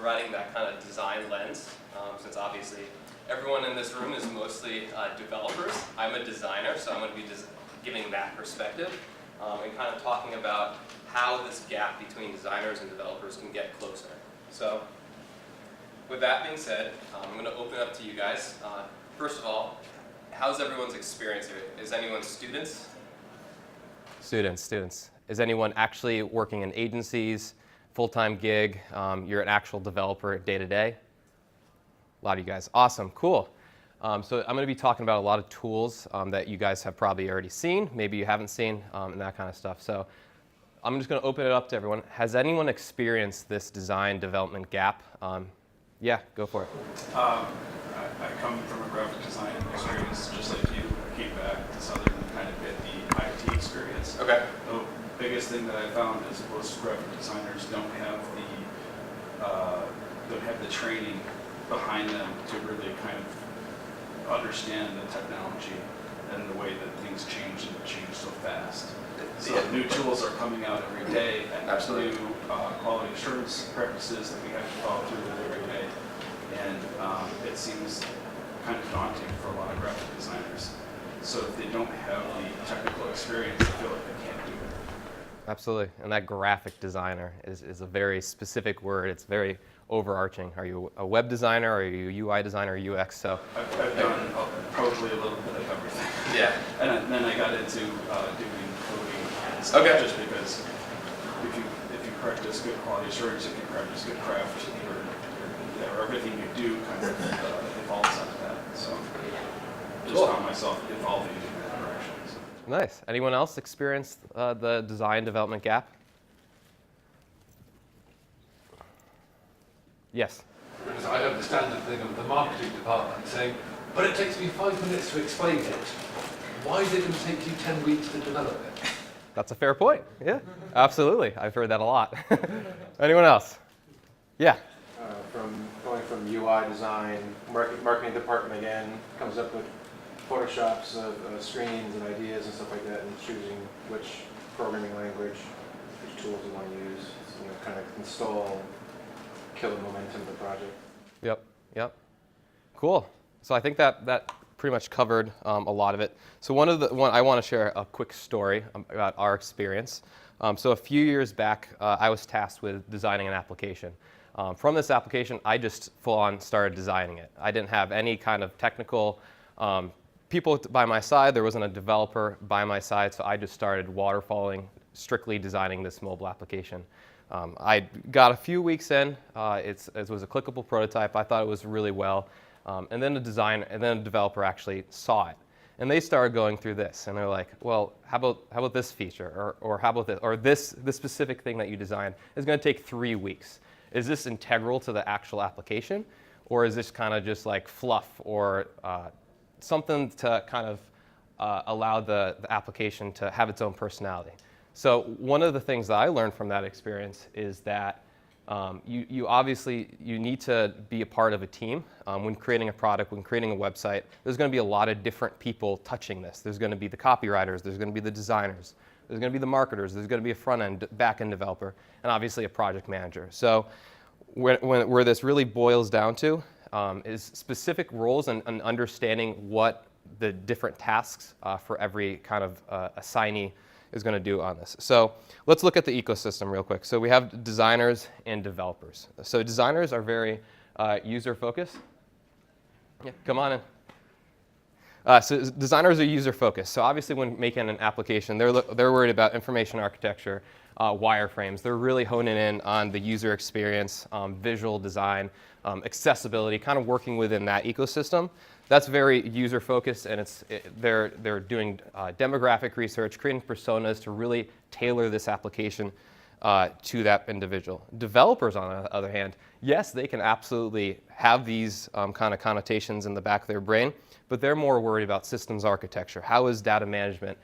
providing that kind of design lens, since obviously everyone in this room is mostly developers. I'm a designer, so I'm going to be just giving that perspective and kind of talking about how this gap between designers and developers can get closer. So with that being said, I'm going to open it up to you guys. First of all, how's everyone's experience here? Is anyone students? Students. Is anyone actually working in agencies, full-time gig? You're an actual developer day to day? A lot of you guys. Awesome, cool. So I'm going to be talking about a lot of tools that you guys have probably already seen, maybe you haven't seen, and that kind of stuff. So I'm just going to open it up to everyone. Has anyone experienced this design development gap? Yeah, go for it. I come from a graphic design experience, just like you. I came back to Southern and kind of get the IT experience. Okay. The biggest thing that I found is most graphic designers don't have the training behind them to really kind of understand the technology and the way that things change so fast. So new tools are coming out every day, and Absolutely. new quality assurance practices that we have to follow through with every day. And it seems kind of daunting for a lot of graphic designers. So if they don't have the technical experience, they feel like they can't do it. Absolutely, and that graphic designer is a very specific word. It's very overarching. Are you a web designer? Are you a UI designer or UX? So I've done probably a little bit of everything. Yeah. And then I got into doing coding and stuff, Okay. just because if you practice good quality assurance, if you practice good craft, or everything you do kind of evolves out of that. So just Cool. found myself evolving in that direction. So. Nice. Anyone else experienced the design development gap? Yes. Because I understand the thing of the marketing department saying, but it takes me 5 minutes to explain it. Why is it going to take you 10 weeks to develop it? That's a fair point. Yeah, absolutely. I've heard that a lot. Anyone else? Yeah. Going from UI design, marketing department again, comes up with photoshops of screens and ideas and stuff like that, and choosing which programming language, which tools you want to use, kind of install, kill the momentum of the project. Yep. Cool. So I think that pretty much covered a lot of it. So I want to share a quick story about our experience. So a few years back, I was tasked with designing an application. From this application, I just full-on started designing it. I didn't have any kind of technical people by my side. There wasn't a developer by my side, so I just started waterfalling, strictly designing this mobile application. I got a few weeks in. It was a clickable prototype. I thought it was really well. And then a developer actually saw it. And they started going through this, and they're like, well, how about this feature, or how about this, or this specific thing that you designed is going to take 3 weeks. Is this integral to the actual application, or is this kind of just like fluff or something to kind of allow the application to have its own personality? So one of the things that I learned from that experience is that you obviously need to be a part of a team when creating a product, when creating a website. There's going to be a lot of different people touching this. There's going to be the copywriters, there's going to be the designers, there's going to be the marketers, there's going to be a front-end, back-end developer, and obviously a project manager. So where this really boils down to is specific roles and understanding what the different tasks for every kind of assignee is going to do on this. So let's look at the ecosystem real quick. So we have designers and developers. So designers are very user-focused. Yeah, come on in. So designers are user-focused. So obviously when making an application, they're worried about information architecture, wireframes. They're really honing in on the user experience, visual design, accessibility, kind of working within that ecosystem. That's very user-focused, and they're doing demographic research, creating personas to really tailor this application to that individual. Developers, on the other hand, yes, they can absolutely have these kind of connotations in the back of their brain, but they're more worried about systems architecture. How is data management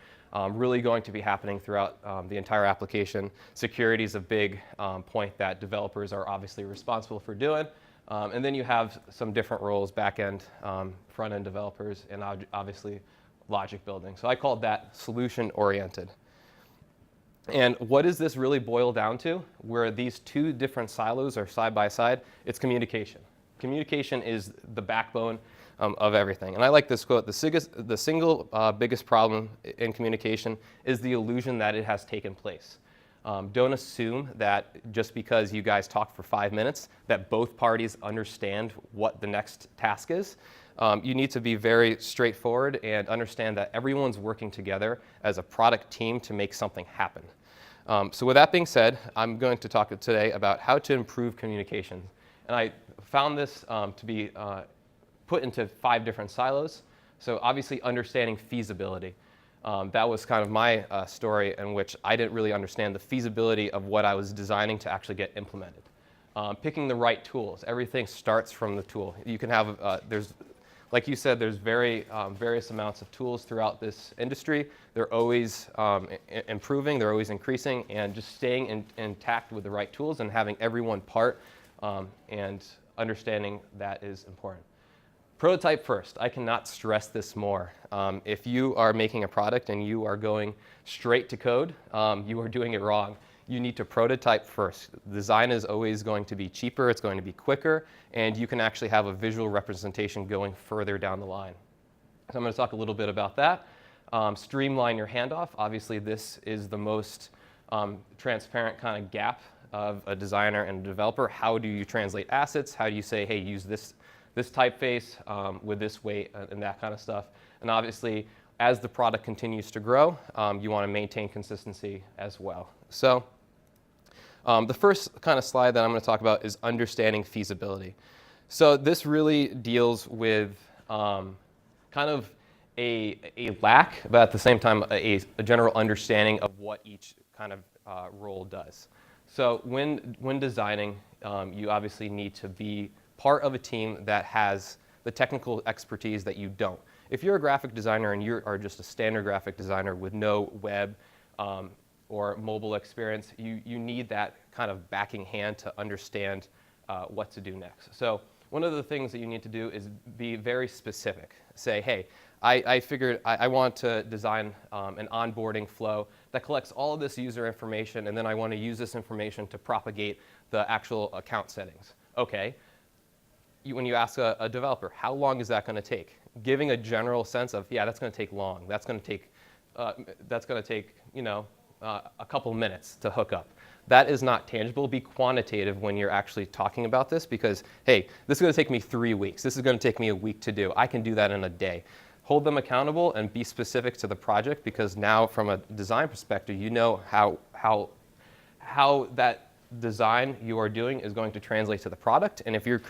really going to be happening throughout the entire application? Security is a big point that developers are obviously responsible for doing. And then you have some different roles, back-end, front-end developers, and obviously logic building. So I called that solution-oriented. And what does this really boil down to? Where these two different silos are side by side, it's communication. Communication is the backbone of everything. And I like this quote: the single biggest problem in communication is the illusion that it has taken place. Don't assume that just because you guys talk for 5 minutes that both parties understand what the next task is. You need to be very straightforward and understand that everyone's working together as a product team to make something happen. So with that being said, I'm going to talk today about how to improve communication. And I found this to be put into 5 different silos. So obviously understanding feasibility. That was kind of my story in which I didn't really understand the feasibility of what I was designing to actually get implemented. Picking the right tools. Everything starts from the tool. You can have, like you said, there's various amounts of tools throughout this industry. They're always improving, they're always increasing, and just staying intact with the right tools and having everyone part and understanding that is important. Prototype first. I cannot stress this more. If you are making a product and you are going straight to code, you are doing it wrong. You need to prototype first. Design is always going to be cheaper, it's going to be quicker, and you can actually have a visual representation going further down the line. So I'm going to talk a little bit about that. Streamline your handoff. Obviously, this is the most transparent kind of gap of a designer and a developer. How do you translate assets? How do you say, hey, use this typeface with this weight and that kind of stuff? And obviously, as the product continues to grow, you want to maintain consistency as well. So the first kind of slide that I'm going to talk about is understanding feasibility. So this really deals with kind of a lack, but at the same time, a general understanding of what each kind of role does. So when designing, you obviously need to be part of a team that has the technical expertise that you don't. If you're a graphic designer and you are just a standard graphic designer with no web or mobile experience, you need that kind of backing hand to understand what to do next. So one of the things that you need to do is be very specific. Say, hey, I figured I want to design an onboarding flow that collects all of this user information, and then I want to use this information to propagate the actual account settings. Okay. When you ask a developer, how long is that going to take? Giving a general sense of, yeah, that's going to take long. That's going to take a couple minutes to hook up. That is not tangible. Be quantitative when you're actually talking about this, because, hey, this is going to take me 3 weeks. This is going to take me a week to do. I can do that in a day. Hold them accountable and be specific to the project, because now from a design perspective, you know how that design you are doing is going to translate to the product. And if you're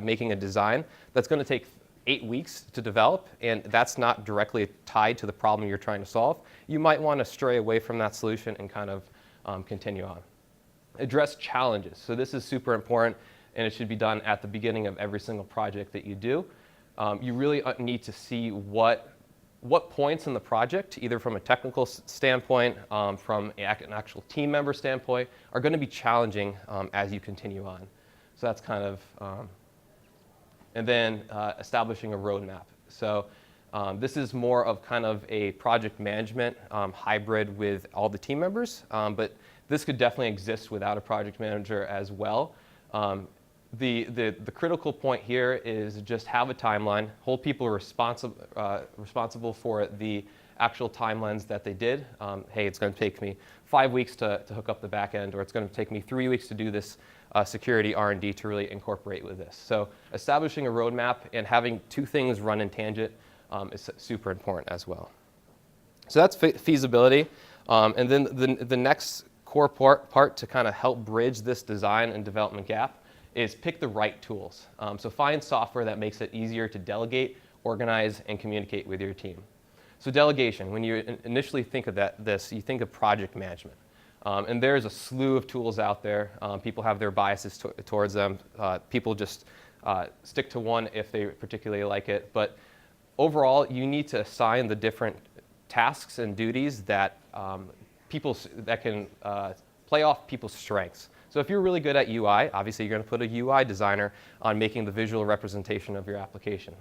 making a design that's going to take 8 weeks to develop, and that's not directly tied to the problem you're trying to solve, you might want to stray away from that solution and kind of continue on. Address challenges. So this is super important, and it should be done at the beginning of every single project that you do. You really need to see what points in the project, either from a technical standpoint, from an actual team member standpoint, are going to be challenging as you continue on. So that's kind of, and then establishing a roadmap. So this is more of kind of a project management hybrid with all the team members, but this could definitely exist without a project manager as well. The critical point here is just have a timeline, hold people responsible for the actual timelines that they did. Hey, it's going to take me 5 weeks to hook up the back end, or it's going to take me 3 weeks to do this security R&D to really incorporate with this. So establishing a roadmap and having 2 things run in tangent is super important as well. So that's feasibility. And then the next core part to kind of help bridge this design and development gap is pick the right tools. So find software that makes it easier to delegate, organize, and communicate with your team. So delegation, when you initially think of this, you think of project management. And there's a slew of tools out there. People have their biases towards them. People just stick to one if they particularly like it. But overall, you need to assign the different tasks and duties that that can play off people's strengths. So if you're really good at UI, obviously you're going to put a UI designer on making the visual representation of your application.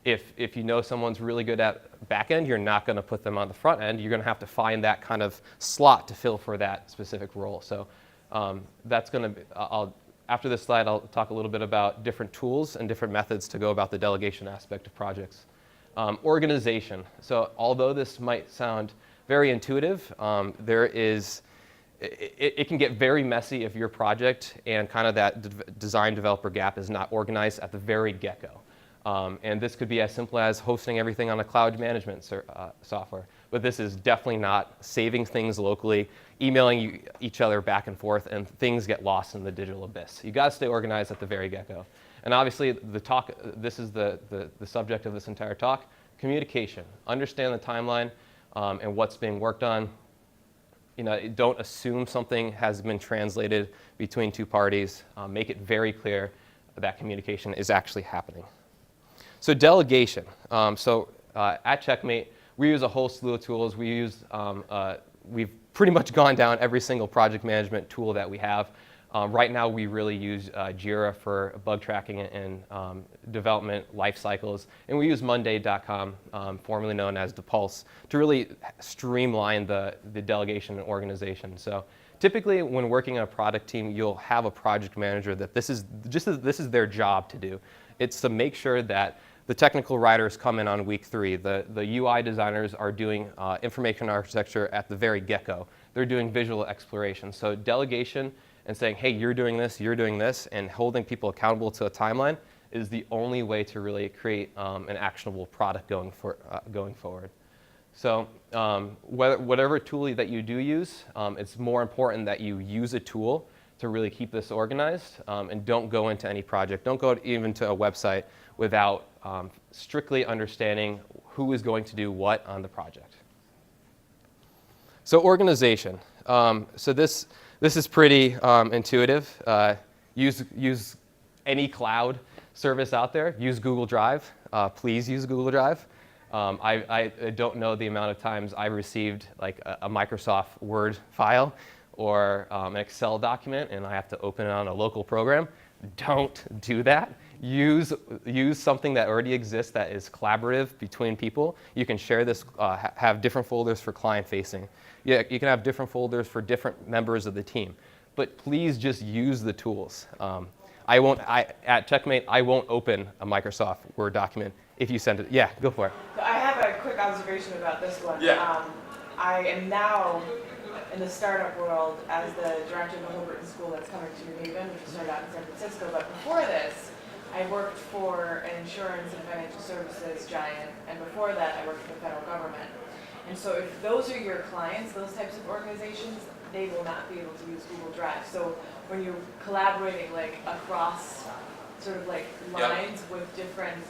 If you know someone's really good at back end, you're not going to put them on the front end. You're going to have to find that kind of slot to fill for that specific role. So that's going to be, after this slide, I'll talk a little bit about different tools and different methods to go about the delegation aspect of projects. Organization. So although this might sound very intuitive, it can get very messy if your project and kind of that design developer gap is not organized at the very get-go. And this could be as simple as hosting everything on a cloud management software. But this is definitely not saving things locally, emailing each other back and forth, and things get lost in the digital abyss. You got to stay organized at the very get-go. And obviously, this is the subject of this entire talk, communication. Understand the timeline and what's being worked on. Don't assume something has been translated between two parties. Make it very clear that communication is actually happening. So delegation. At Checkmate, we use a whole slew of tools. We've pretty much gone down every single project management tool that we have. Right now, we really use Jira for bug tracking and development life cycles. And we use Monday.com, formerly known as Depulse, to really streamline the delegation and organization. So typically, when working on a product team, you'll have a project manager that this is their job to do. It's to make sure that the technical writers come in on week 3. The UI designers are doing information architecture at the very get-go. They're doing visual exploration. So delegation and saying, hey, you're doing this, and holding people accountable to a timeline is the only way to really create an actionable product going forward. So whatever tool that you do use, it's more important that you use a tool to really keep this organized, and don't go into any project. Don't go even to a website without strictly understanding who is going to do what on the project. So organization. So this is pretty intuitive. Use any cloud service out there. Use Google Drive. Please use Google Drive. I don't know the amount of times I received like a Microsoft Word file or an Excel document, and I have to open it on a local program. Don't do that. Use something that already exists that is collaborative between people. You can share this, have different folders for client-facing. Yeah, you can have different folders for different members of the team. But please just use the tools. At Checkmate, I won't open a Microsoft Word document if you send it. Yeah, go for it. So I have a quick observation about this one. Yeah. I am now in the startup world as the director of the Hobarton School that's coming to New Haven, which started out in San Francisco. But before this, I worked for an insurance and financial services giant, and before that, I worked for the federal government. And so if those are your clients, those types of organizations, they will not be able to use Google Drive. So when you're collaborating like across sort of like lines with different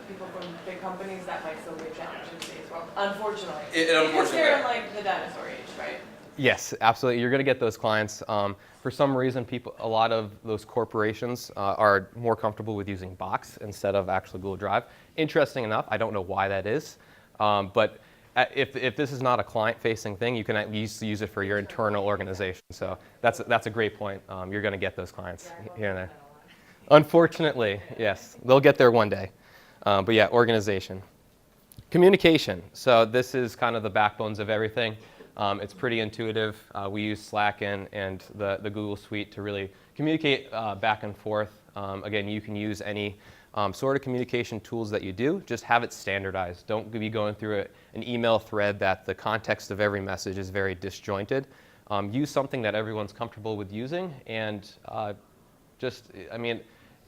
people from big companies, that might still be a challenge in today's world, unfortunately. Because they're in like the dinosaur age, right? Yes, absolutely. You're going to get those clients. For some reason, a lot of those corporations are more comfortable with using Box instead of actual Google Drive. Interesting enough, I don't know why that is, but if this is not a client-facing thing, you can at least use it for your internal organization. So that's a great point. You're going to get those clients here and there. Unfortunately, yes, they'll get there one day. But yeah, organization. Communication. So this is kind of the backbones of everything. It's pretty intuitive. We use Slack and the Google Suite to really communicate back and forth. Again, you can use any sort of communication tools that you do. Just have it standardized. Don't be going through an email thread that the context of every message is very disjointed. Use something that everyone's comfortable with using, and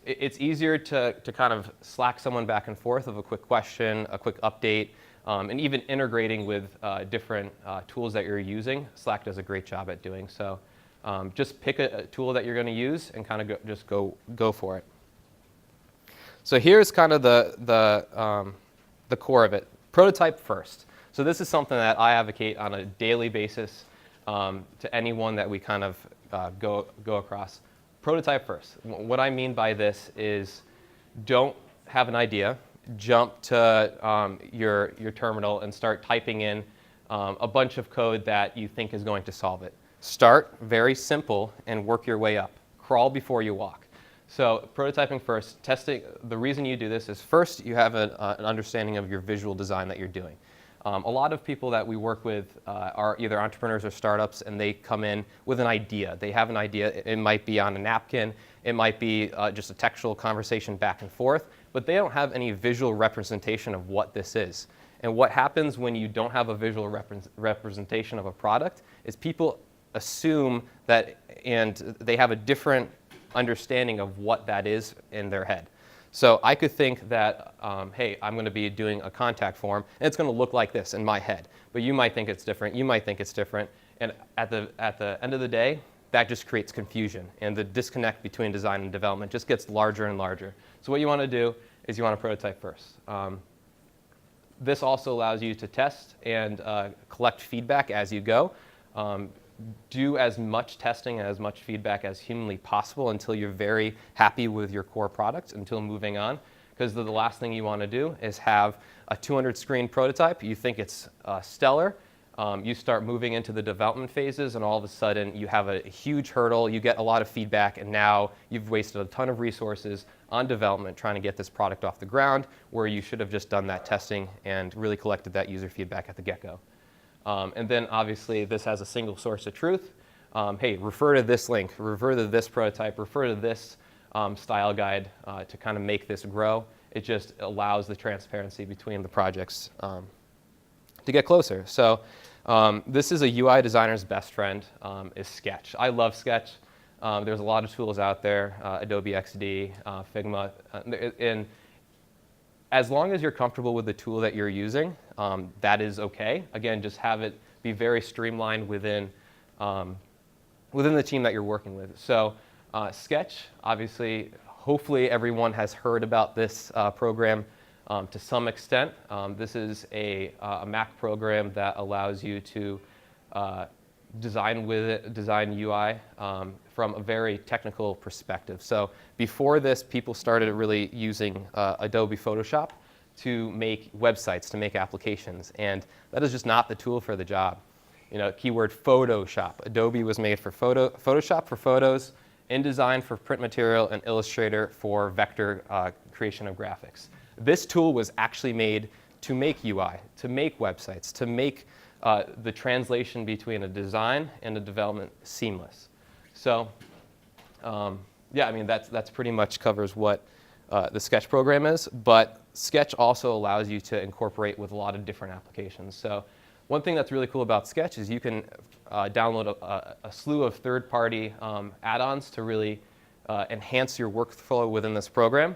it's easier to kind of Slack someone back and forth of a quick question, a quick update, and even integrating with different tools that you're using. Slack does a great job at doing so. Just pick a tool that you're going to use and kind of go for it. So here's kind of the core of it. Prototype first. So this is something that I advocate on a daily basis to anyone that we kind of go across. Prototype first. What I mean by this is don't have an idea, jump to your terminal and start typing in a bunch of code that you think is going to solve it. Start very simple and work your way up. Crawl before you walk. So prototyping first, testing, the reason you do this is first you have an understanding of your visual design that you're doing. A lot of people that we work with are either entrepreneurs or startups, and they come in with an idea. They have an idea. It might be on a napkin. It might be just a textual conversation back and forth, but they don't have any visual representation of what this is. And what happens when you don't have a visual representation of a product is people assume that, and they have a different understanding of what that is in their head. So I could think that, hey, I'm going to be doing a contact form, and it's going to look like this in my head. But you might think it's different. You might think it's different. And at the end of the day, that just creates confusion. And the disconnect between design and development just gets larger and larger. So what you want to do is you want to prototype first. This also allows you to test and collect feedback as you go. Do as much testing and as much feedback as humanly possible until you're very happy with your core product, until moving on. Because the last thing you want to do is have a 200-screen prototype. You think it's stellar. You start moving into the development phases, and all of a sudden you have a huge hurdle. You get a lot of feedback, and now you've wasted a ton of resources on development trying to get this product off the ground, where you should have just done that testing and really collected that user feedback at the get-go. And then obviously this has a single source of truth. Hey, refer to this link, refer to this prototype, refer to this style guide to kind of make this grow. It just allows the transparency between the projects to get closer. So this is a UI designer's best friend, is Sketch. I love Sketch. There's a lot of tools out there, Adobe XD, Figma, and as long as you're comfortable with the tool that you're using, that is okay. Again, just have it be very streamlined within the team that you're working with. So Sketch, obviously, hopefully everyone has heard about this program to some extent. This is a Mac program that allows you to design UI from a very technical perspective. So before this, people started really using Adobe Photoshop to make websites, to make applications, and that is just not the tool for the job. You know, keyword Photoshop. Adobe was made for Photoshop for photos, InDesign for print material, and Illustrator for vector creation of graphics. This tool was actually made to make UI, to make websites, to make the translation between a design and a development seamless. So, yeah, I mean, that's pretty much covers what the Sketch program is, but Sketch also allows you to incorporate with a lot of different applications. So one thing that's really cool about Sketch is you can download a slew of third-party add-ons to really enhance your workflow within this program.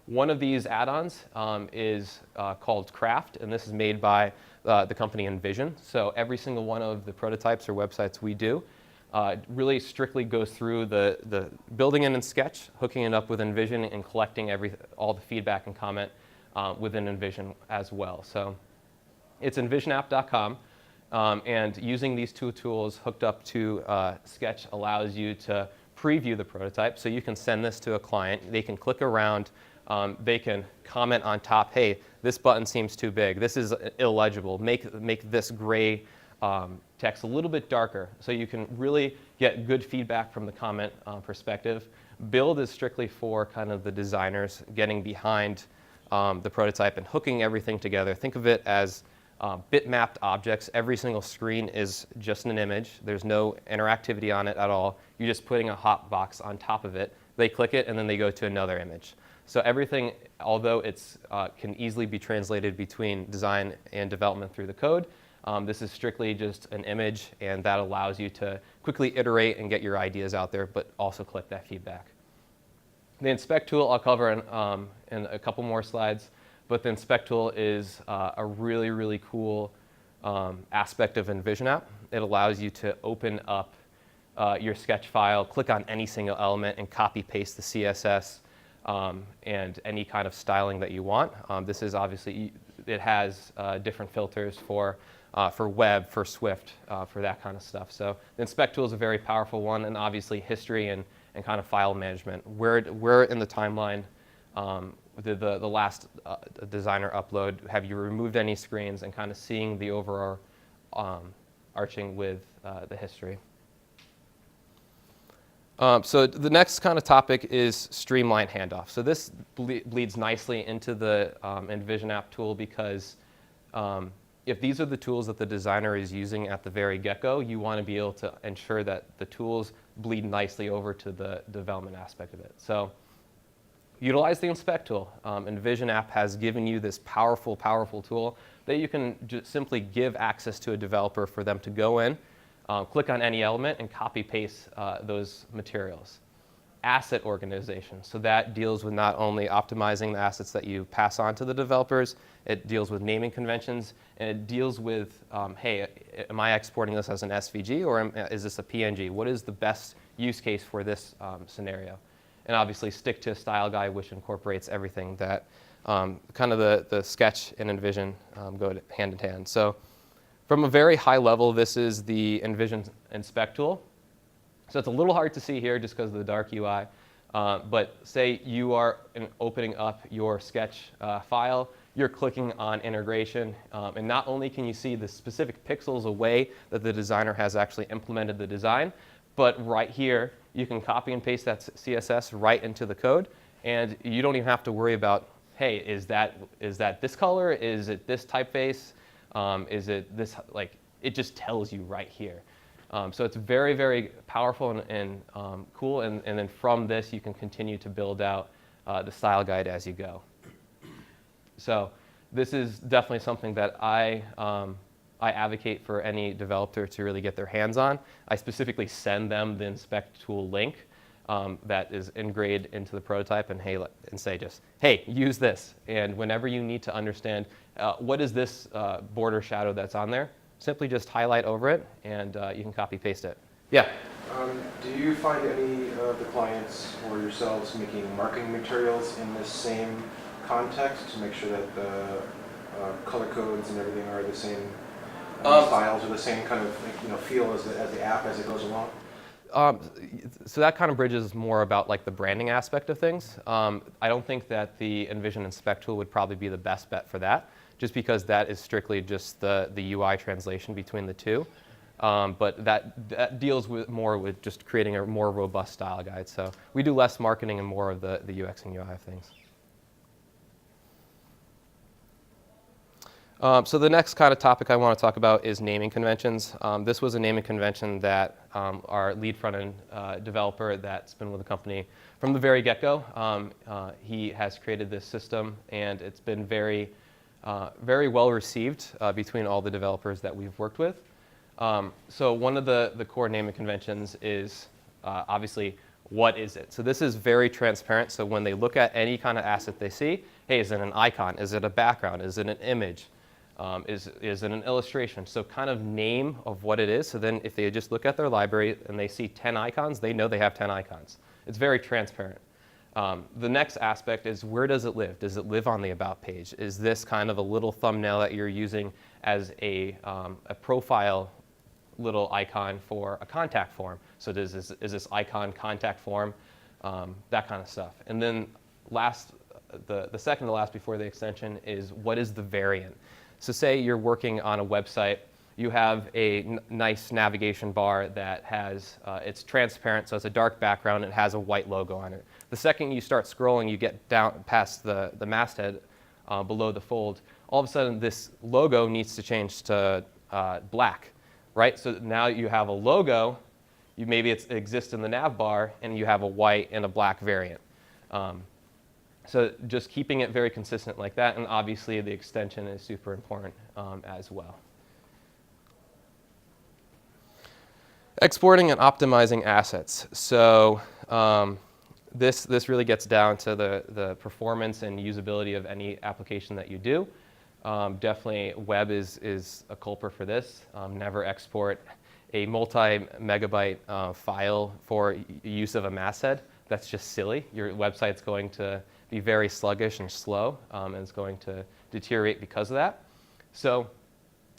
One of these add-ons is called Craft, and this is made by the company Envision. So every single one of the prototypes or websites we do really strictly goes through the building it in Sketch, hooking it up with Envision, and collecting all the feedback and comment within Envision as well. So it's envisionapp.com, and using these two tools hooked up to Sketch allows you to preview the prototype. So you can send this to a client. They can click around. They can comment on top, hey, this button seems too big. This is illegible. Make this gray text a little bit darker, so you can really get good feedback from the comment perspective. Build is strictly for kind of the designers getting behind the prototype and hooking everything together. Think of it as bitmapped objects. Every single screen is just an image. There's no interactivity on it at all. You're just putting a hot box on top of it. They click it, and then they go to another image. So everything, although it's can easily be translated between design and development through the code, this is strictly just an image, and that allows you to quickly iterate and get your ideas out there, but also collect that feedback. The inspect tool I'll cover in a couple more slides, but the inspect tool is a really, really cool aspect of Envision app. It allows you to open up your Sketch file, click on any single element, and copy paste the CSS and any kind of styling that you want. This is obviously, it has different filters for web, for Swift, for that kind of stuff. So the inspect tool is a very powerful one, and obviously history and kind of file management. Where in the timeline did the last designer upload? Have you removed any screens, and kind of seeing the overall arching with the history. So the next kind of topic is streamline handoff. So this bleeds nicely into the Envision app tool because if these are the tools that the designer is using at the very get-go, you want to be able to ensure that the tools bleed nicely over to the development aspect of it. So utilize the inspect tool. Envision app has given you this powerful, powerful tool that you can just simply give access to a developer for them to go in, click on any element, and copy-paste those materials. Asset organization. So that deals with not only optimizing the assets that you pass on to the developers, it deals with naming conventions, and it deals with, hey, am I exporting this as an SVG or is this a PNG? What is the best use case for this scenario? And obviously stick to a style guide which incorporates everything that kind of the sketch and Envision go hand in hand. So from a very high level, this is the Envision Inspect tool. So it's a little hard to see here just because of the dark UI. But say you are opening up your sketch file, you're clicking on integration, and not only can you see the specific pixels away that the designer has actually implemented the design, but right here, you can copy and paste that CSS right into the code, and you don't even have to worry about, hey, is that this color? Is it this typeface? Is it this, like, it just tells you right here. So it's very, very powerful and cool, and then from this, you can continue to build out the style guide as you go. So this is definitely something that I advocate for any developer to really get their hands on. I specifically send them the inspect tool link that is integrated into the prototype and say just, hey, use this. And whenever you need to understand what is this border shadow that's on there, simply just highlight over it and you can copy paste it. Yeah? Do you find any of the clients or yourselves making marketing materials in this same context to make sure that the color codes and everything are the same styles or the same kind of feel as the app as it goes along? So that kind of bridges more about like the branding aspect of things. I don't think that the Envision Inspect tool would probably be the best bet for that, just because that is strictly just the UI translation between the two. But that deals more with just creating a more robust style guide. So we do less marketing and more of the UX and UI of things. So the next kind of topic I want to talk about is naming conventions. This was a naming convention that our lead front-end developer that's been with the company from the very get-go, he has created this system, and it's been very well received between all the developers that we've worked with. So one of the core naming conventions is obviously, what is it? So this is very transparent. So when they look at any kind of asset they see, hey, is it an icon? Is it a background? Is it an image? Is it an illustration? So kind of name of what it is. So then if they just look at their library and they see 10 icons, they know they have 10 icons. It's very transparent. The next aspect is, where does it live? Does it live on the About page? Is this kind of a little thumbnail that you're using as a profile little icon for a contact form? So is this icon contact form? That kind of stuff. And then the second to last before the extension is, what is the variant? So say you're working on a website, you have a nice navigation bar that has, it's transparent, so it's a dark background, and it has a white logo on it. The second you start scrolling, you get down past the masthead below the fold, all of a sudden this logo needs to change to black, right? So now you have a logo, maybe it exists in the nav bar, and you have a white and a black variant. So just keeping it very consistent like that, and obviously the extension is super important as well. Exporting and optimizing assets. So this really gets down to the performance and usability of any application that you do. Definitely web is a culprit for this. Never export a multi-megabyte file for use of a masthead. That's just silly. Your website's going to be very sluggish and slow, and it's going to deteriorate because of that. So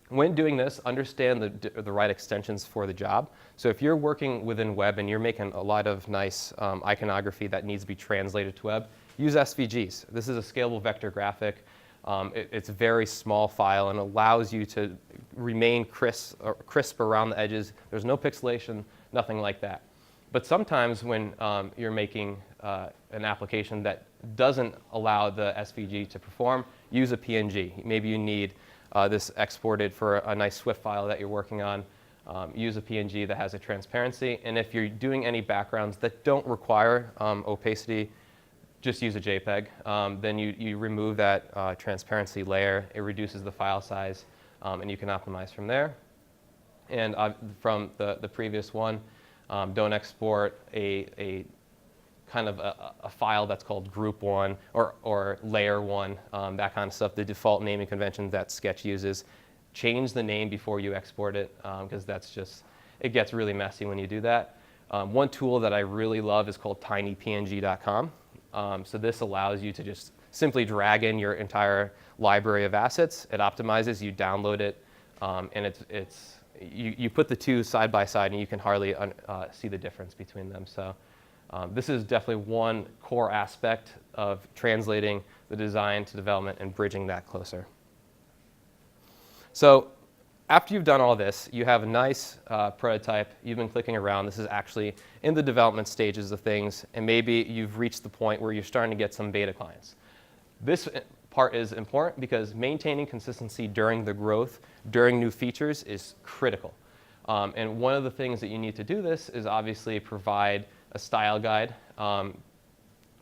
when doing this, understand the right extensions for the job. So if you're working within web and you're making a lot of nice iconography that needs to be translated to web, use SVGs. This is a scalable vector graphic. It's a very small file and allows you to remain crisp around the edges. There's no pixelation, nothing like that. But sometimes when you're making an application that doesn't allow the SVG to perform, use a PNG. Maybe you need this exported for a nice Swift file that you're working on. Use a PNG that has a transparency. And if you're doing any backgrounds that don't require opacity, just use a JPEG. Then you remove that transparency layer. It reduces the file size, and you can optimize from there. And from the previous one, don't export a kind of a file that's called group 1 or layer 1, that kind of stuff, the default naming convention that Sketch uses. Change the name before you export it, because that's just, it gets really messy when you do that. One tool that I really love is called tinypng.com. So this allows you to just simply drag in your entire library of assets. It optimizes, you download it, and you put the two side by side and you can hardly see the difference between them. So this is definitely one core aspect of translating the design to development and bridging that closer. So after you've done all this, you have a nice prototype. You've been clicking around. This is actually in the development stages of things, and maybe you've reached the point where you're starting to get some beta clients. This part is important because maintaining consistency during the growth, during new features, is critical. And one of the things that you need to do this is obviously provide a style guide. You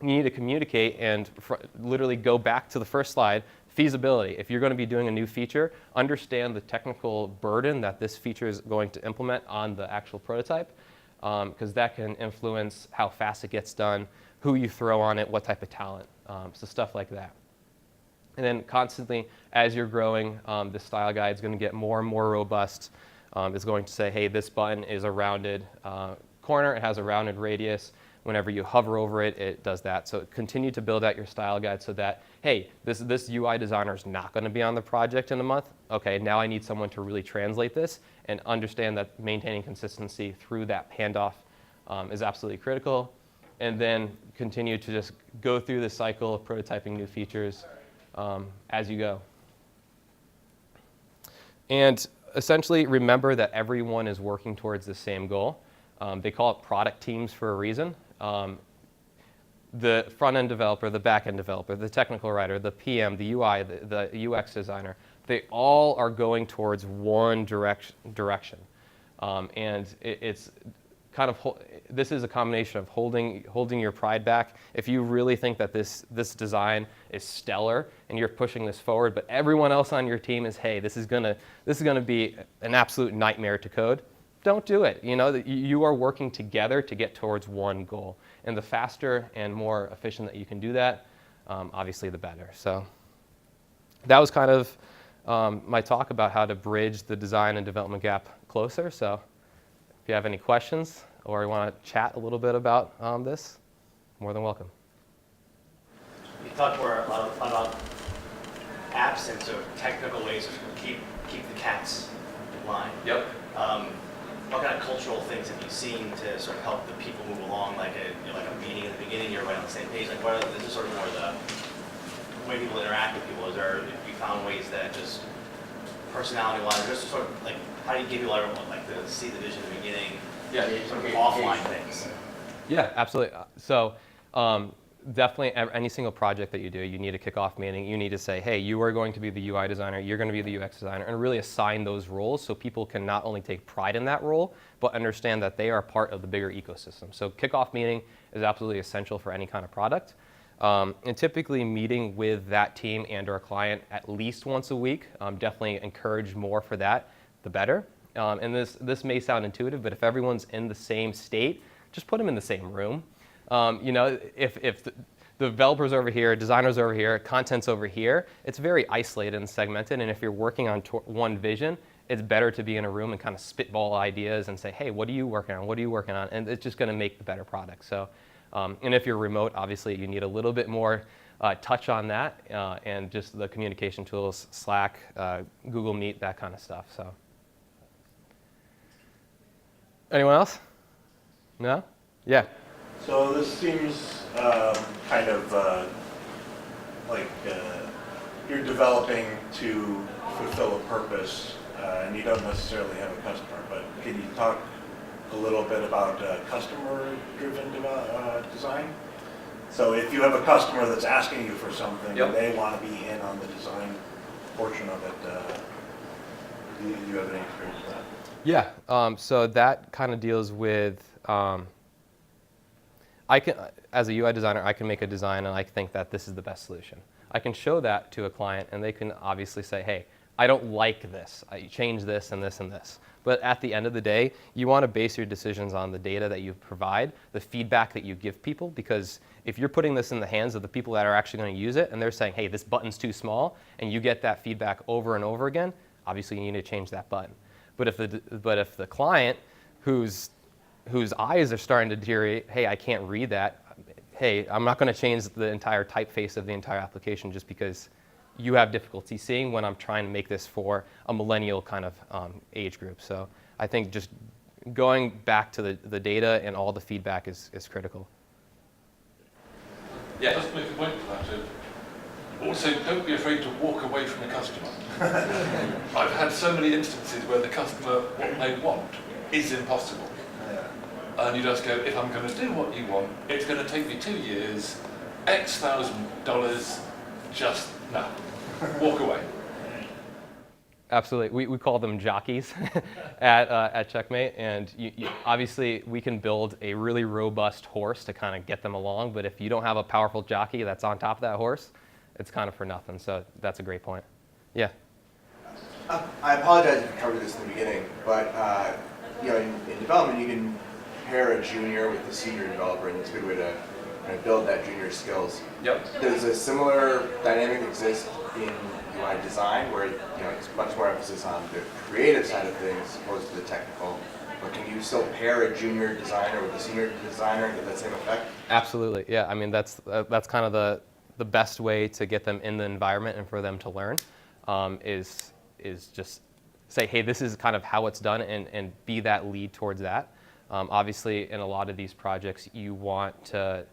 need to communicate and literally go back to the first slide. Feasibility. If you're going to be doing a new feature, understand the technical burden that this feature is going to implement on the actual prototype, because that can influence how fast it gets done, who you throw on it, what type of talent, so stuff like that. And then constantly, as you're growing, this style guide is going to get more and more robust. It's going to say, hey, this button is a rounded corner. It has a rounded radius. Whenever you hover over it, it does that. So continue to build out your style guide so that, hey, this UI designer is not going to be on the project in a month. OK, now I need someone to really translate this and understand that maintaining consistency through that handoff is absolutely critical. And then continue to just go through the cycle of prototyping new features as you go. And essentially, remember that everyone is working towards the same goal. They call it product teams for a reason. The front-end developer, the back-end developer, the technical writer, the PM, the UI, the UX designer, they all are going towards one direction. And it's kind of, this is a combination of holding your pride back. If you really think that this design is stellar and you're pushing this forward, but everyone else on your team is, hey, this is gonna be an absolute nightmare to code, don't do it. You know, you are working together to get towards one goal. And the faster and more efficient that you can do that, obviously the better. So that was kind of my talk about how to bridge the design and development gap closer. So if you have any questions or you want to chat a little bit about this, more than welcome. You talked more about apps and sort of technical ways to keep the cats in line. Yep. What kind of cultural things have you seen to sort of help the people move along, like a meeting in the beginning, you're right on the same page? Like, this is sort of more the way people interact with people. Have you found ways that just personality-wise, or just sort of like, how do you give people like to see the vision in the beginning? Yeah. Sort of offline things. Yeah, absolutely. So definitely any single project that you do, you need a kickoff meeting. You need to say, hey, you are going to be the UI designer, you're going to be the UX designer, and really assign those roles so people can not only take pride in that role, but understand that they are part of the bigger ecosystem. So kickoff meeting is absolutely essential for any kind of product. And typically meeting with that team and or client at least once a week, definitely encourage more for that, the better. And this may sound intuitive, but if everyone's in the same state, just put them in the same room. You know, if the developers over here, designers over here, content's over here, it's very isolated and segmented. And if you're working on one vision, it's better to be in a room and kind of spitball ideas and say, hey, what are you working on? What are you working on? And it's just going to make the better product. So, and if you're remote, obviously you need a little bit more touch on that and just the communication tools, Slack, Google Meet, that kind of stuff. So, anyone else? No? Yeah. So this seems kind of like you're developing to fulfill a purpose, and you don't necessarily have a customer. But can you talk a little bit about customer-driven design. So if you have a customer that's asking you for something, Yep. and they want to be in on the design portion of it, do you have any experience with that? Yeah, so that kind of deals with, I can, as a UI designer, I can make a design and I think that this is the best solution. I can show that to a client and they can obviously say, hey, I don't like this. I change this and this and this. But at the end of the day, you want to base your decisions on the data that you provide, the feedback that you give people, because if you're putting this in the hands of the people that are actually going to use it and they're saying, hey, this button's too small, and you get that feedback over and over again, obviously you need to change that button. But if the client whose eyes are starting to deteriorate, hey, I can't read that, hey, I'm not going to change the entire typeface of the entire application just because you have difficulty seeing when I'm trying to make this for a millennial kind of age group. So I think just going back to the data and all the feedback is critical. Yeah. Just make a point for that. Also, don't be afraid to walk away from the customer. I've had so many instances where the customer, what they want is impossible. And you just go, if I'm going to do what you want, it's going to take me 2 years, X $1,000, just no. Walk away. Absolutely. We call them jockeys at Checkmate. And obviously, we can build a really robust horse to kind of get them along. But if you don't have a powerful jockey that's on top of that horse, it's kind of for nothing. So that's a great point. Yeah. I apologize if you covered this in the beginning, but in development, you can pair a junior with a senior developer, and it's a good way to kind of build that junior skills. Yep. Does a similar dynamic exist in UI design, where it's much more emphasis on the creative side of things opposed to the technical? But can you still pair a junior designer with a senior designer and get that same effect? Absolutely. Yeah. I mean, that's kind of the best way to get them in the environment and for them to learn is just say, hey, this is kind of how it's done, and be that lead towards that. Obviously, in a lot of these projects, you want to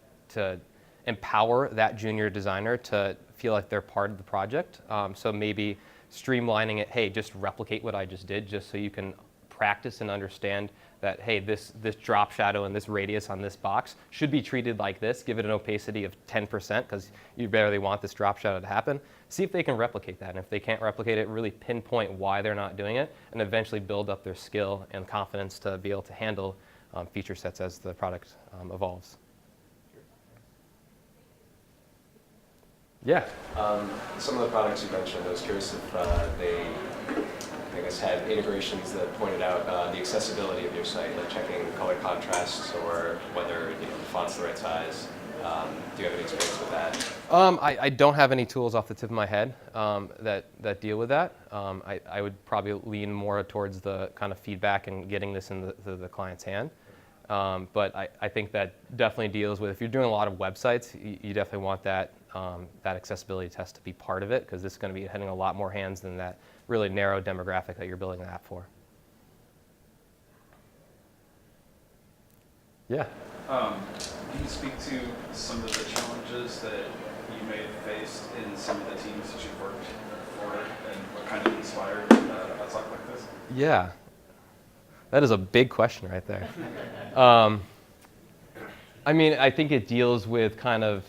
empower that junior designer to feel like they're part of the project. So maybe streamlining it, hey, just replicate what I just did, just so you can practice and understand that, hey, this drop shadow and this radius on this box should be treated like this. Give it an opacity of 10% because you barely want this drop shadow to happen. See if they can replicate that. And if they can't replicate it, really pinpoint why they're not doing it, and eventually build up their skill and confidence to be able to handle feature sets as the product evolves. Yeah. Some of the products you mentioned, I was curious if they, I guess, had integrations that pointed out the accessibility of your site, like checking color contrasts or whether the font's the right size. Do you have any experience with that? I don't have any tools off the tip of my head that deal with that. I would probably lean more towards the kind of feedback and getting this in the client's hand. But I think that definitely deals with, if you're doing a lot of websites, you definitely want that accessibility test to be part of it, because this is going to be hitting a lot more hands than that really narrow demographic that you're building the app for. Yeah. Can you speak to some of the challenges that you may have faced in some of the teams that you've worked for, and what kind of inspired a talk like this? Yeah. That is a big question right there. I mean, I think it deals with kind of,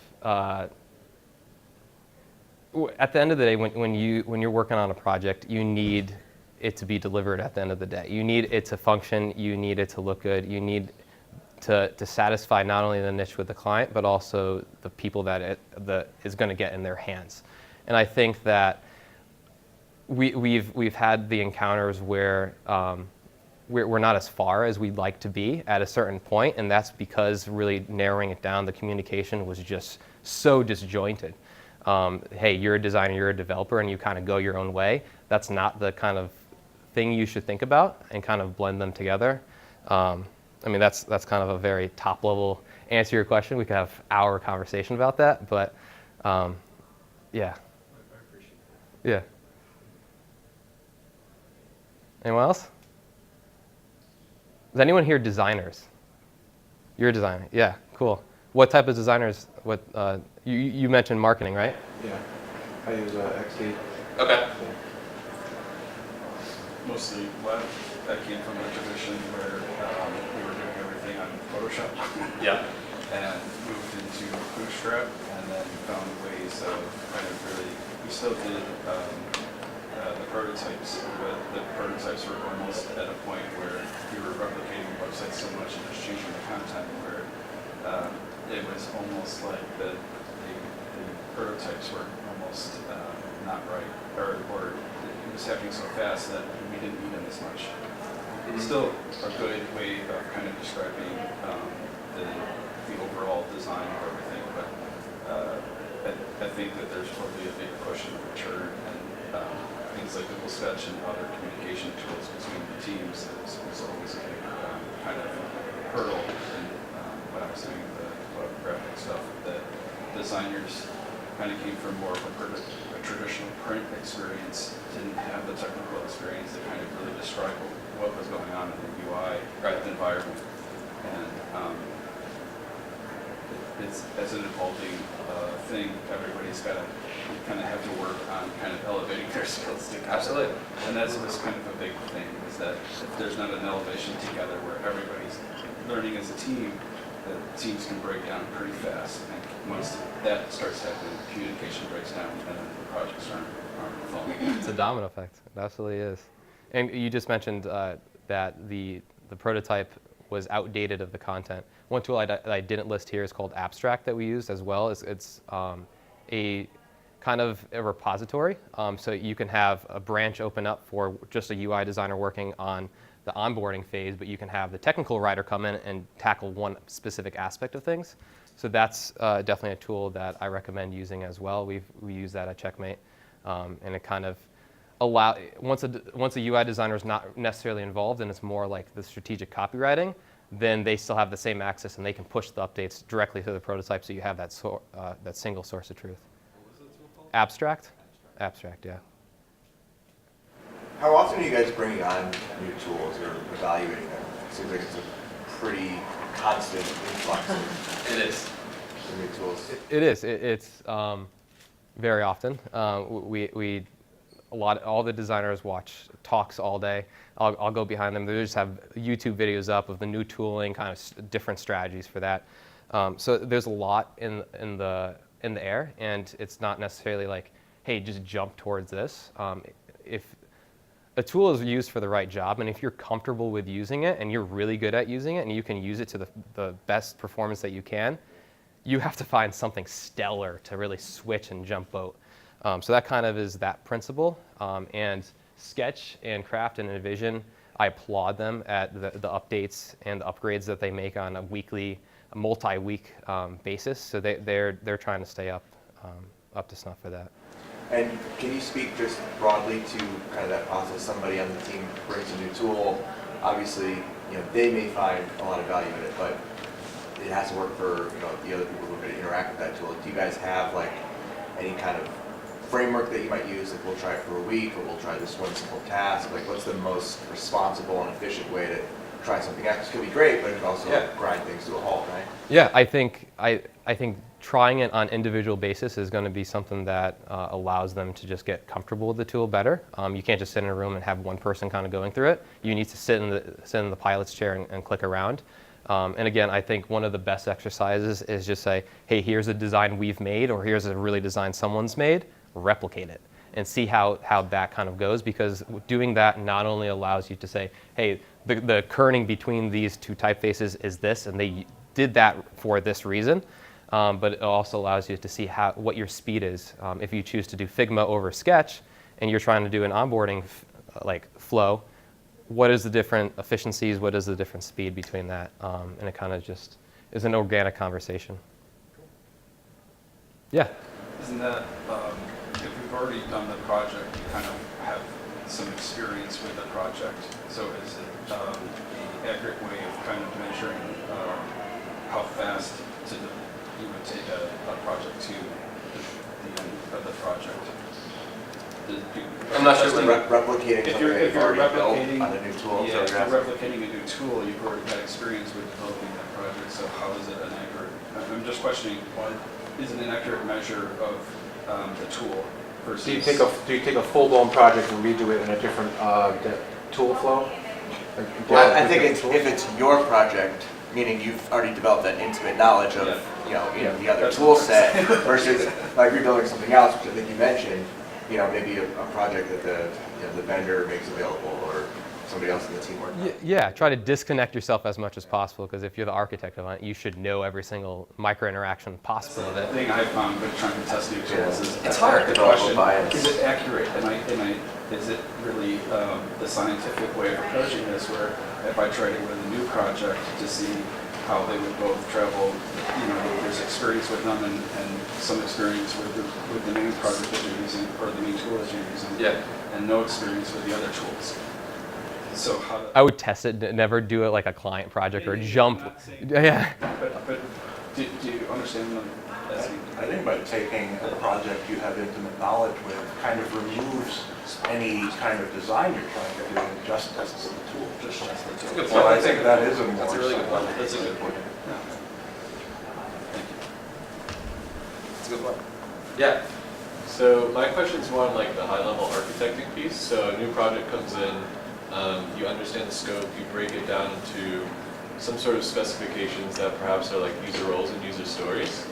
at the end of the day, when you're working on a project, you need it to be delivered at the end of the day. You need it to function, you need it to look good, you need to satisfy not only the niche with the client, but also the people that it is going to get in their hands. And I think that we've had the encounters where we're not as far as we'd like to be at a certain point, and that's because really narrowing it down, the communication was just so disjointed. Hey, you're a designer, you're a developer, and you kind of go your own way. That's not the kind of thing you should think about, and kind of blend them together. I mean, that's kind of a very top level answer to your question. We could have an hour conversation about that, but yeah. Yeah. Anyone else? Is anyone here designers? You're a designer. Yeah, cool. What type of designers? What you mentioned marketing, right? Yeah, I use XD. Okay. Mostly web. I came from a tradition where we were doing everything on Photoshop. Yeah. And moved into Bootstrap, and then found ways of kind of really, we still did the prototypes, but the prototypes were almost at a point where we were replicating websites so much and just changing the content where it was almost like the prototypes were almost not right, or it was happening so fast that we didn't need them as much. It's still a good way of kind of describing the overall design of everything, but I think that there's probably a big push in the return and things like Google Sketch and other communication tools between the teams is always a big kind of hurdle. And when I was doing the web graphic stuff, that designers kind of came from more of a traditional print experience, didn't have the technical experience to kind of really describe what was going on in the UI environment. And it's as an evolving thing, everybody's got to kind of have to work on kind of elevating their skills together. Absolutely. And that's kind of a big thing, is that if there's not an elevation together where everybody's learning as a team, the teams can break down pretty fast. And once that starts happening, communication breaks down and then the projects aren't flowing. It's a domino effect. It absolutely is. And you just mentioned that the prototype was outdated of the content. One tool I didn't list here is called Abstract that we used as well. It's a kind of a repository. So you can have a branch open up for just a UI designer working on the onboarding phase, but you can have the technical writer come in and tackle one specific aspect of things. So that's definitely a tool that I recommend using as well. We use that at Checkmate, and it kind of once a UI designer is not necessarily involved and it's more like the strategic copywriting, then they still have the same access and they can push the updates directly to the prototype, so you have that that single source of truth. What was the tool called? Abstract? Abstract, yeah. How often are you guys bringing on new tools or evaluating them? It seems like it's a pretty constant influx of It is. new tools. It is. It's very often. All the designers watch talks all day. I'll go behind them. They just have YouTube videos up of the new tooling, kind of different strategies for that. So there's a lot in the air, and it's not necessarily like, hey, just jump towards this. If a tool is used for the right job, and if you're comfortable with using it, and you're really good at using it, and you can use it to the best performance that you can, you have to find something stellar to really switch and jump boat. So that kind of is that principle. And Sketch and Craft and Envision, I applaud them at the updates and the upgrades that they make on a weekly, multi-week basis. So they're trying to stay up to snuff for that. And can you speak just broadly to kind of that process? Somebody on the team brings a new tool. Obviously, they may find a lot of value in it, but it has to work for the other people who are going to interact with that tool. Do you guys have like any kind of framework that you might use? Like, we'll try it for a week, or we'll try this one simple task. Like, what's the most responsible and efficient way to try something out? It could be great, but it could also grind things to a halt, right? Yeah, I think trying it on individual basis is going to be something that allows them to just get comfortable with the tool better. You can't just sit in a room and have one person kind of going through it. You need to sit in the pilot's chair and click around. And again, I think one of the best exercises is just say, hey, here's a design we've made, or here's a really design someone's made, replicate it and see how that kind of goes, because doing that not only allows you to say, hey, the kerning between these two typefaces is this, and they did that for this reason, but it also allows you to see what your speed is. If you choose to do Figma over Sketch and you're trying to do an onboarding flow, what is the different efficiencies, what is the different speed between that? And it kind of just is an organic conversation. Yeah? Isn't that, if we've already done the project, you kind of have some experience with the project, so is it the accurate way of kind of measuring how fast you would take a project to the end of the project? I'm not sure we're replicating if something you're that you've already built replicating on a new tool. Yeah, if you're replicating a new tool, you've already had experience with developing that project, so how is it an accurate? I'm just questioning, is it an accurate measure of the tool versus? Do you take a full-blown project and redo it in a different tool flow? Well, I think if it's your project, meaning you've already developed that intimate knowledge of, the other tool set versus like rebuilding something else, which I think you mentioned, maybe a project that the vendor makes available or somebody else in the team works on. Yeah, try to disconnect yourself as much as possible, because if you're the architect of it, you should know every single micro interaction possible of The it. thing I found with trying to test new tools is It's hard to develop a bias. Is it accurate? Is it really the scientific way of approaching this? Where if I tried it with a new project to see how they would both travel, there's experience with them and some experience with the main project that you're using or the main tool that you're using, Yeah. and no experience with the other tools. So how? I would test it, never do it like a client project or jump. Yeah. But do you understand what I'm asking? I think by taking a project you have intimate knowledge with kind of removes any kind of design you're trying to do and just tests the tool. That's a good So I think that is a more. That's a really good point. That's a good point. Yeah. Thank you. That's a good point. Yeah. So my question's more on like the high-level architecting piece. So a new project comes in, you understand the scope, you break it down into some sort of specifications that perhaps are like user roles and user stories.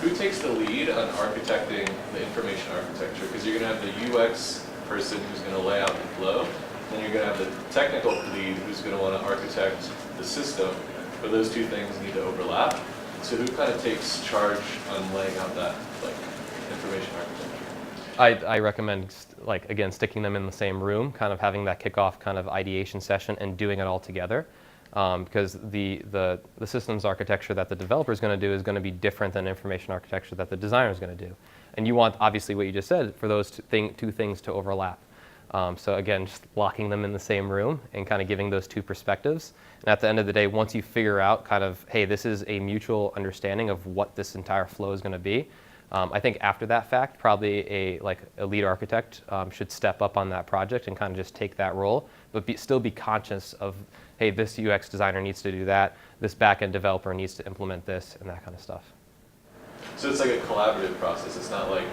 Who takes the lead on architecting the information architecture? Because you're going to have the UX person who's going to lay out the flow, then you're going to have the technical lead who's going to want to architect the system, but those two things need to overlap. So who kind of takes charge on laying out that like information architecture? I recommend, again, sticking them in the same room, kind of having that kickoff kind of ideation session and doing it all together. Because the systems architecture that the developer is going to do is going to be different than information architecture that the designer is going to do. And you want, obviously, what you just said, for those two things to overlap. So again, just locking them in the same room and kind of giving those two perspectives. And at the end of the day, once you figure out kind of, hey, this is a mutual understanding of what this entire flow is going to be, I think after that fact, probably a lead architect should step up on that project and kind of just take that role, but still be conscious of, hey, this UX designer needs to do that, this back-end developer needs to implement this, and that kind of stuff. So it's like a collaborative process. It's not like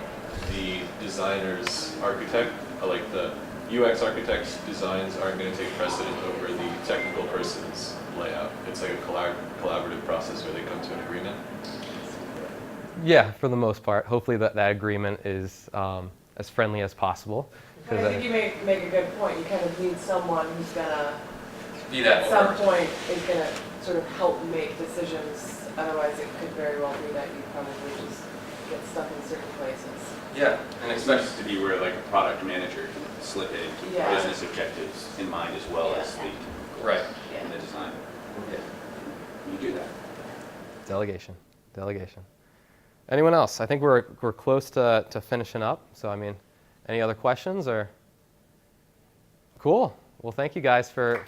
the designer's architect, or like the UX architect's designs aren't going to take precedent over the technical person's layout. It's like a collaborative process where they come to an agreement. Yeah, for the most part. Hopefully that agreement is as friendly as possible. But I think you make a good point. You kind of need someone who's gonna, Be that at some point, is gonna sort of help make decisions. Otherwise, it could very well be that you probably just get stuck in certain places. Yeah, and Expect it to be where like a product manager can slip in, keep Yeah. business objectives in mind as well as the Right. and the design. Yeah. You do that. Delegation. Anyone else? I think we're close to finishing up. So, I mean, any other questions or? Cool. Well, thank you guys for